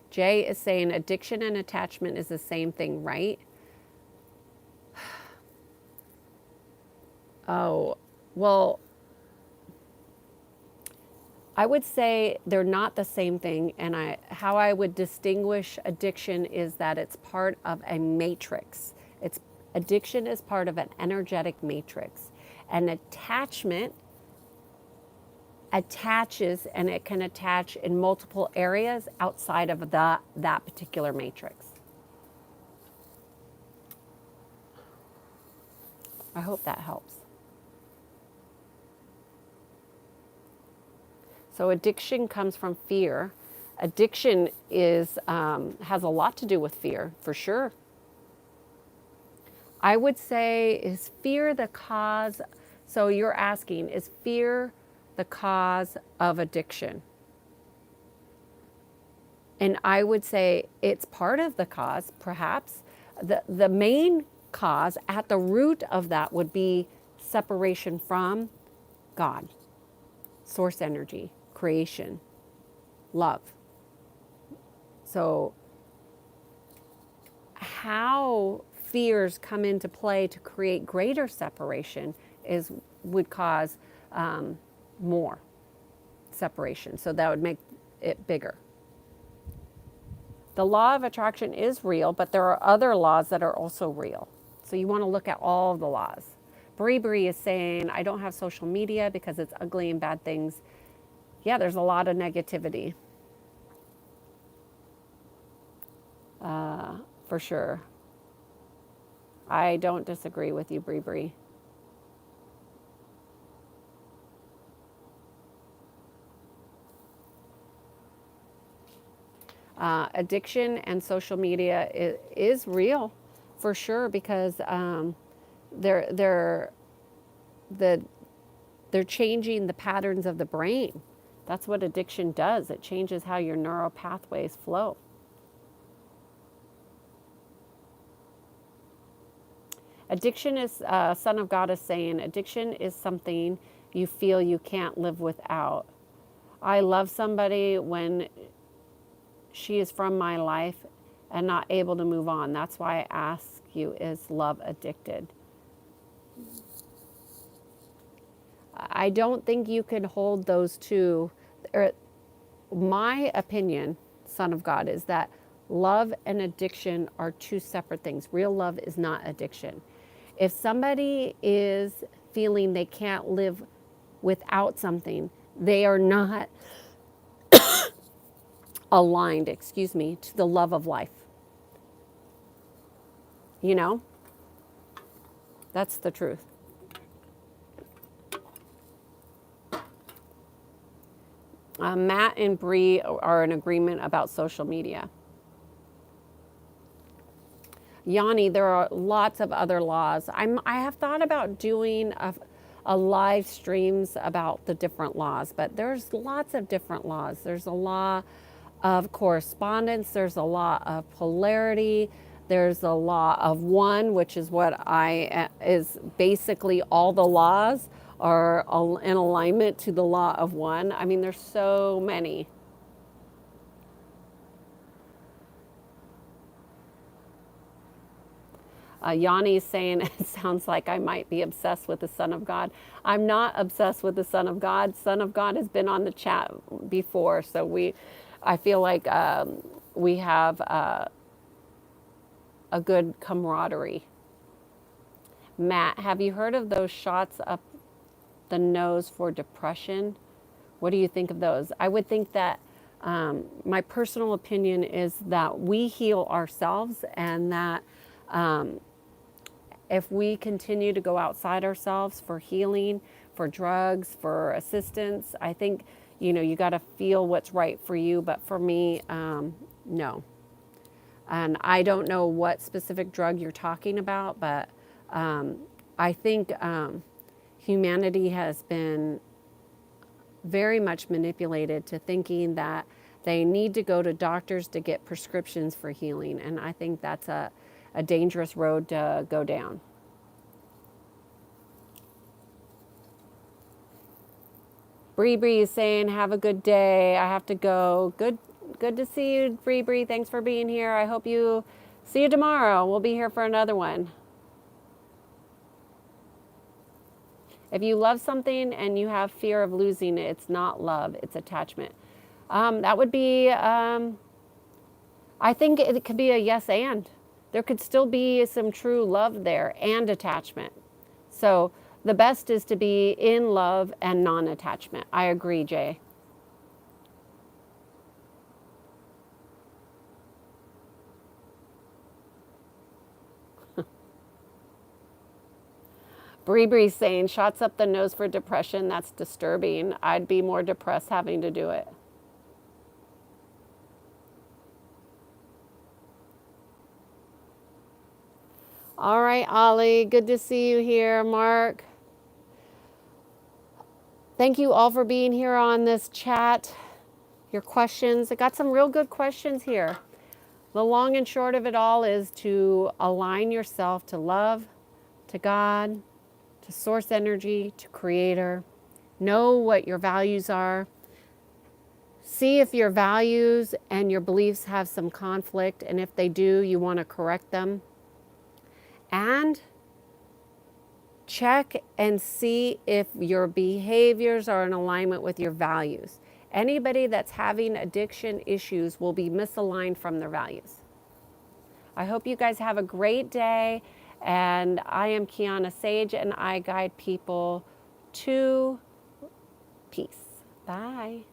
Jay is saying addiction and attachment is the same thing, right? Oh, well, I would say they're not the same thing. And how I would distinguish addiction is that it's part of a matrix. Addiction is part of an energetic matrix. And attachment attaches, and it can attach in multiple areas outside of that particular matrix. I hope that helps. So addiction comes from fear. Addiction has a lot to do with fear, for sure. I would say, is fear the cause? So you're asking, is fear the cause of addiction? And I would say it's part of the cause, perhaps. The main cause at the root of that would be separation from God, source energy, creation, love. So how fears come into play to create greater separation would cause more separation. So that would make it bigger. The law of attraction is real, but there are other laws that are also real. So you want to look at all of the laws. Bree is saying, I don't have social media because it's ugly and bad things. Yeah, there's a lot of negativity. For sure. I don't disagree with you, Bree. Addiction and social media is real, for sure, because they're changing the patterns of the brain. That's what addiction does. It changes how your neural pathways flow. Addiction is, Son of God is saying, addiction is something you feel you can't live without. I love somebody when she is from my life and not able to move on. That's why I ask you, is love addicted? I don't think you can hold those two. My opinion, Son of God, is that love and addiction are two separate things. Real love is not addiction. If somebody is feeling they can't live without something, they are not aligned, to the love of life. You know? That's the truth. Matt and Bree are in agreement about social media. Yanni, there are lots of other laws. I have thought about doing a live streams about the different laws, but there's lots of different laws. There's a law of correspondence. There's a law of polarity. There's a law of one, which is is basically all the laws are in alignment to the law of one. I mean, there's so many. Yanni is saying, it sounds like I might be obsessed with the Son of God. I'm not obsessed with the Son of God. Son of God has been on the chat before, so I feel like we have a good camaraderie. Matt, have you heard of those shots up the nose for depression? What do you think of those? I would think that my personal opinion is that we heal ourselves, and that if we continue to go outside ourselves for healing, for drugs, for assistance. I think, you got to feel what's right for you. But for me, no. And I don't know what specific drug you're talking about, but I think humanity has been very much manipulated to thinking that they need to go to doctors to get prescriptions for healing. And I think that's a dangerous road to go down. Bree Bree is saying, have a good day. I have to go. Good to see you, Bree Bree. Thanks for being here. I hope you see you tomorrow. We'll be here for another one. If you love something and you have fear of losing it, it's not love, it's attachment. That would be, I think it could be a yes and. There could still be some true love there and attachment. So the best is to be in love and non-attachment. I agree, Jay. Bree Bree saying, shots up the nose for depression. That's disturbing. I'd be more depressed having to do it. All right, Ollie. Good to see you here. Mark. Thank you all for being here on this chat. Your questions. I got some real good questions here. The long and short of it all is to align yourself to love, to God, to source energy, to creator. Know what your values are. See if your values and your beliefs have some conflict, and if they do, you want to correct them. And check and see if your behaviors are in alignment with your values. Anybody that's having addiction issues will be misaligned from their values. I hope you guys have a great day. And I am Kiana Sage, and I guide people to peace. Bye.